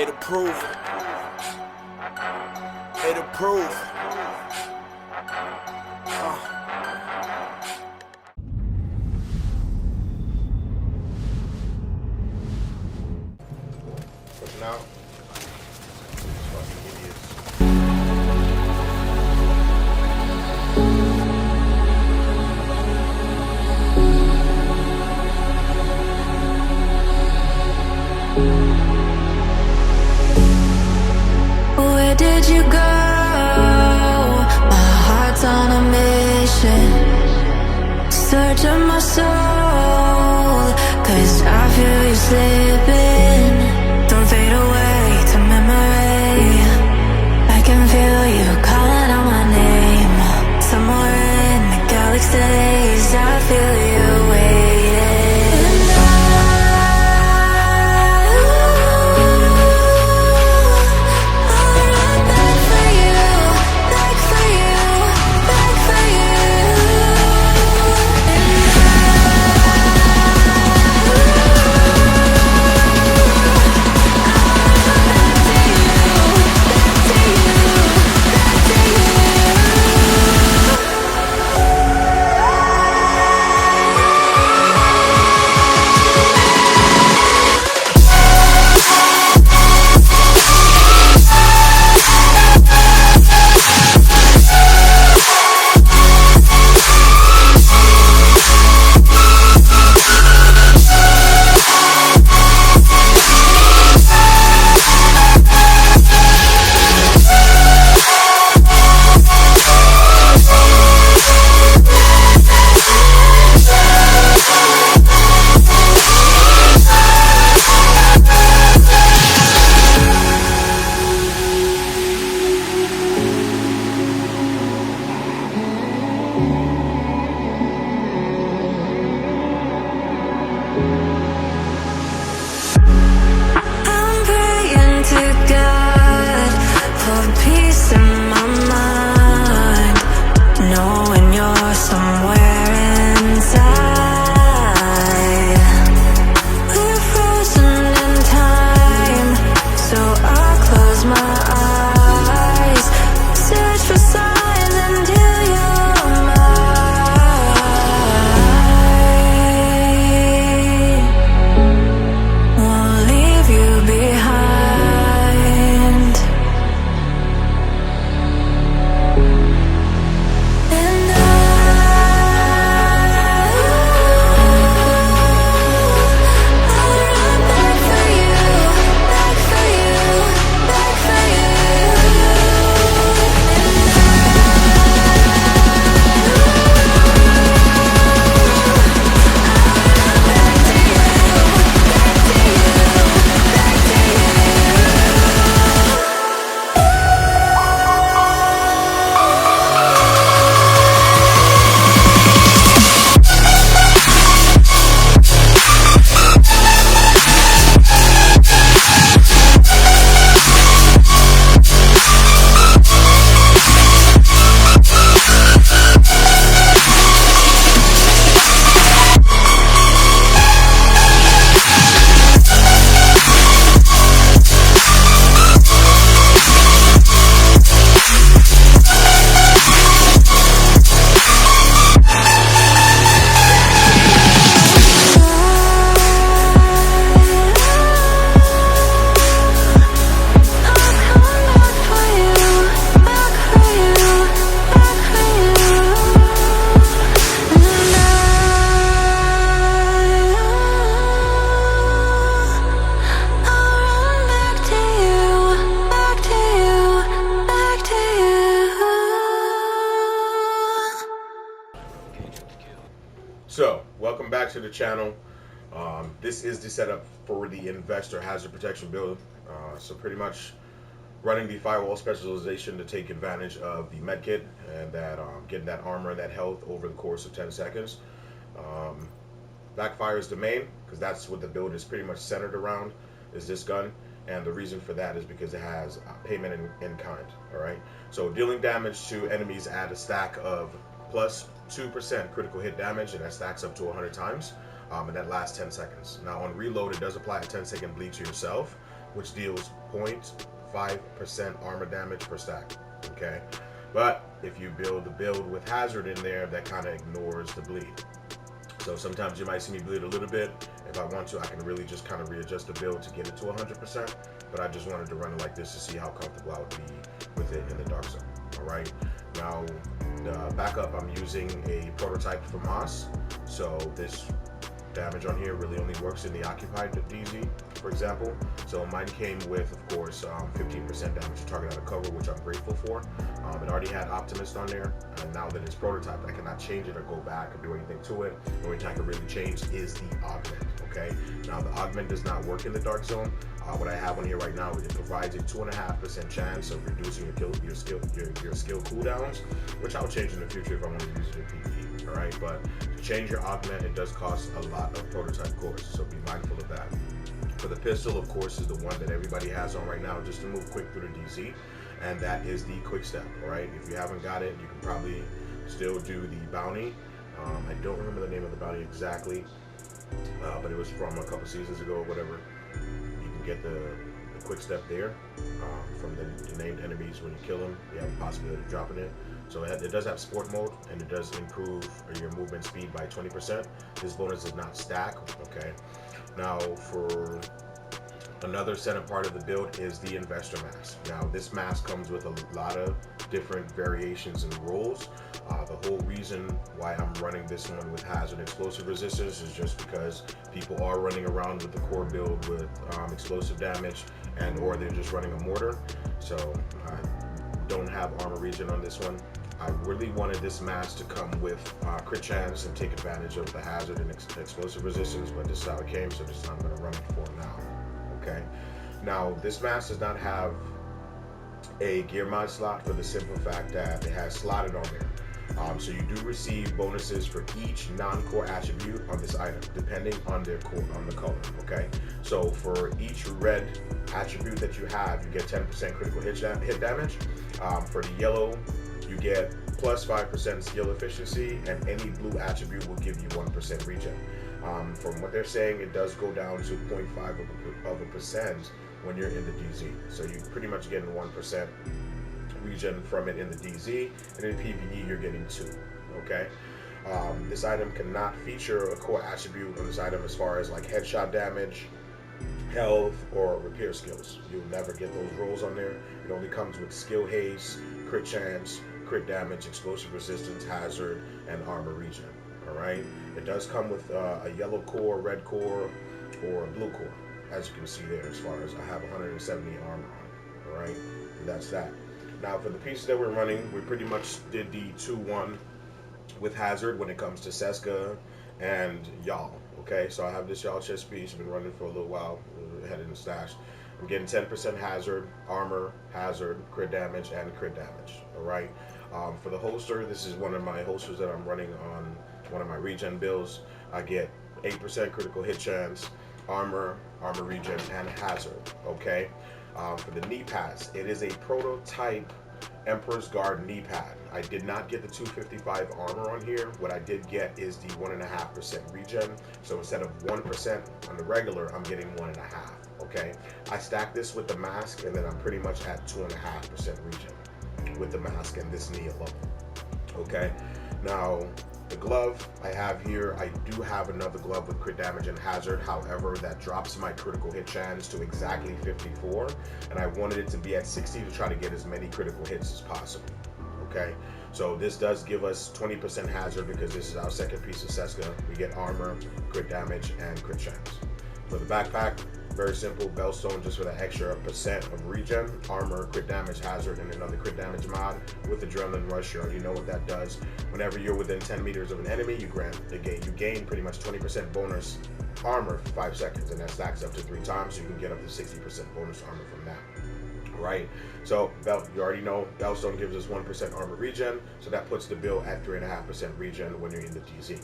Hey, to prove. Hey, to prove. Now, fucking idiots. Where did you go? My heart's on a mission. Search of my soul, 'cause I feel you slipping. Don't fade away to memory. I can feel you calling out my name. Somewhere in the galaxies, I feel you waiting. And I'll run back for you, back for you, back for you. I'm praying to God for peace in my mind, knowing you're somewhere inside. We're frozen in time, so I close my eyes, search for signs until you're mine. Won't leave you behind. And I'll run back for you, back for you, back for you. So, welcome back to the channel. This is the setup for the investor hazard protection build. So pretty much running the firewall specialization to take advantage of the medkit and that getting that armor and that health over the course of 10 seconds. Backfire is the main, because that's what the build is pretty much centered around, is this gun. And the reason for that is because it has payment in kind. Alright, so dealing damage to enemies at a stack of plus 2% critical hit damage, and that stacks up to 100 times, and that lasts 10 seconds. Now on reload, it does apply a 10-second bleed to yourself, which deals 0.5% armor damage per stack. Okay, but if you build the build with hazard in there, that kind of ignores the bleed. So sometimes you might see me bleed a little bit. If I want to, I can really just kind of readjust the build to get it to 100%. But I just wanted to run it like this to see how comfortable I would be with it in the dark zone. All right. Now, the backup, I'm using a prototype from Moss. So this damage on here really only works in the occupied DZ, for example. So mine came with, of course, 15% damage to target out of cover, which I'm grateful for. It already had Optimist on there, and now that it's prototyped, I cannot change it or go back or do anything to it. The only thing I can really change is the augment. Okay. Now the augment does not work in the dark zone. What I have on here right now, it provides a 2.5% chance of reducing your skill cooldowns, which I'll change in the future if I want to use it in PvE. All right, but to change your augment, it does cost a lot of prototype cores, so be mindful of that. For the pistol, of course, is the one that everybody has on right now, just to move quick through the DZ, and that is the quick step. All right, if you haven't got it, you can probably still do the bounty. I don't remember the name of the bounty exactly, but it was from a couple seasons ago or whatever. Get the quick step there from the named enemies. When you kill them, you have a possibility of dropping it. So it does have sport mode, and it does improve your movement speed by 20%. This bonus does not stack. Okay. Now for another center part of the build is the investor mask. Now this mask comes with a lot of different variations and rules. The whole reason why I'm running this one with hazard explosive resistance is just because people are running around with the core build with explosive damage, and or they're just running a mortar. So I don't have armor regen on this one. I really wanted this mask to come with crit chance and take advantage of the hazard and explosive resistance, but this is how it came, so this is how I'm going to run it for now. Okay. Now this mask does not have a gear mod slot for the simple fact that it has slotted on there. So you do receive bonuses for each non-core attribute on this item, depending on their core, on the color. Okay. So for each red attribute that you have, you get 10% critical hit damage. For the yellow, you get plus 5% skill efficiency, and any blue attribute will give you 1% regen. From what they're saying, it does go down to 0.5% when you're in the DZ. So you're pretty much getting 1% regen from it in the DZ, and in PvE you're getting 2. Okay. This item cannot feature a core attribute on this item as far as like headshot damage, health, or repair skills. You'll never get those rolls on there. It only comes with skill haste, crit chance, crit damage, explosive resistance, hazard, and armor regen. All right. It does come with a yellow core, red core, or a blue core, as you can see there. As far as I have 170 armor on. All right, and that's that. Now for the pieces that we're running, we pretty much did the 2-1 with hazard when it comes to Seska and Y'all. Okay, so I have this Y'all chest piece. I've been running for a little while. Headed in the stash. I'm getting 10% hazard, armor, hazard, crit damage, and crit damage. All right. For the holster, this is one of my holsters that I'm running on one of my regen builds. I get 8% critical hit chance, armor regen, and hazard. Okay. For the knee pads, it is a prototype Emperor's Guard knee pad. I did not get the 255 armor on here. What I did get is the 1.5% regen. So instead of 1% on the regular, I'm getting 1.5. Okay. I stack this with the mask, and then I'm pretty much at 2.5% regen with the mask and this knee alone. Okay. Now the glove I have here, I do have another glove with crit damage and hazard. However, that drops my critical hit chance to exactly 54, and I wanted it to be at 60 to try to get as many critical hits as possible. Okay, so this does give us 20% hazard because this is our second piece of Seska. We get armor, crit damage, and crit chance. For the backpack, very simple, Bellstone just for that extra % of regen, armor, crit damage, hazard, and another crit damage mod with Adrenaline Rush. You already know what that does. Whenever you're within 10 meters of an enemy, you gain pretty much 20% bonus armor for 5 seconds, and that stacks up to 3 times, so you can get up to 60% bonus armor from that. Right, so you already know Bellstone gives us 1% armor regen, so that puts the build at 3.5% regen when you're in the DZ.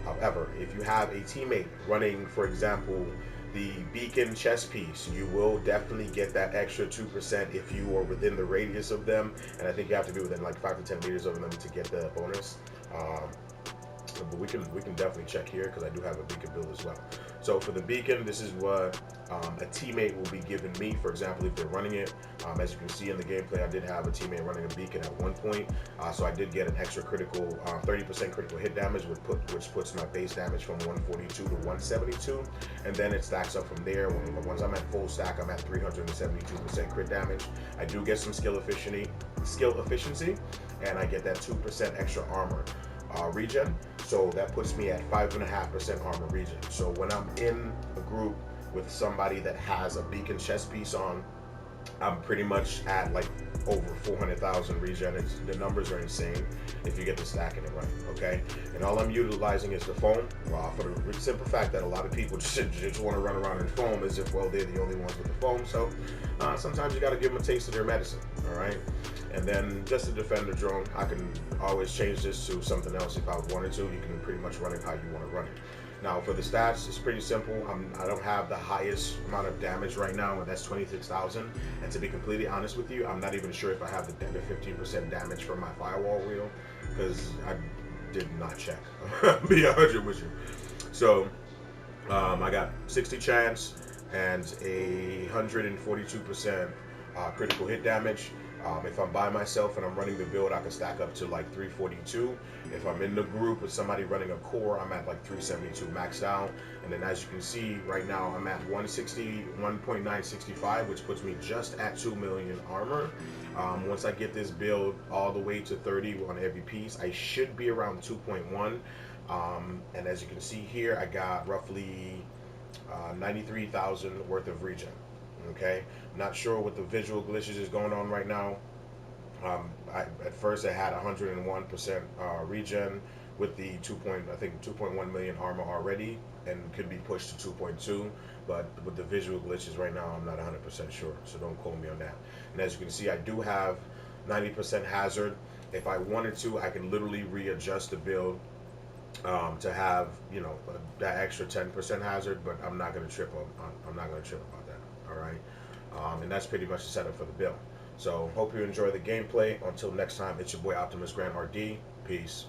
However, if you have a teammate running, for example, the beacon chest piece, you will definitely get that extra 2% if you are within the radius of them, and I think you have to be within like 5 to 10 meters of them to get the bonus. but we can definitely check here because I do have a beacon build as well. So for the beacon, this is what a teammate will be giving me. For example, if they're running it, as you can see in the gameplay, I did have a teammate running a beacon at one point, so I did get an extra critical 30% critical hit damage, which puts my base damage from 142 to 172, and then it stacks up from there. Once I'm at full stack, I'm at 372% crit damage. I do get some skill efficiency, and I get that 2% extra armor regen, so that puts me at 5.5% armor regen. So when I'm in a group with somebody that has a beacon chest piece on, I'm pretty much at like over 400,000 regen. The numbers are insane if you get the stacking it right, okay? And all I'm utilizing is the foam, for the simple fact that a lot of people just want to run around in foam as if, well, they're the only ones with the foam. So sometimes you got to give them a taste of their medicine, all right? And then just to defend the drone, I can always change this to something else if I wanted to. You can pretty much run it how you want to run it. Now for the stats, it's pretty simple. I don't have the highest amount of damage right now, and that's 26,000. And to be completely honest with you, I'm not even sure if I have the 15% damage from my firewall wheel, because I did not check. Be 100 with you. So I got 60 chance and a 142% critical hit damage. If I'm by myself and I'm running the build, I can stack up to like 342. If I'm in the group with somebody running a core, I'm at like 372 maxed out. And then as you can see right now, I'm at 1.965, which puts me just at 2 million armor. Once I get this build all the way to 30 on every piece, I should be around 2.1. And as you can see here, I got roughly 93,000 worth of regen. Okay, not sure what the visual glitches is going on right now. At first I had 101% regen with the 2.1 million armor already, and could be pushed to 2.2. But with the visual glitches right now, I'm not 100% sure, so don't quote me on that. And as you can see, I do have 90% hazard. If I wanted to, I can literally readjust the build to have, you know, that extra 10% hazard, but I'm not going to trip I'm not going to trip about that. All right, and that's pretty much the setup for the build. So hope you enjoy the gameplay. Until next time, it's your boy Optimus Grand RD. Peace.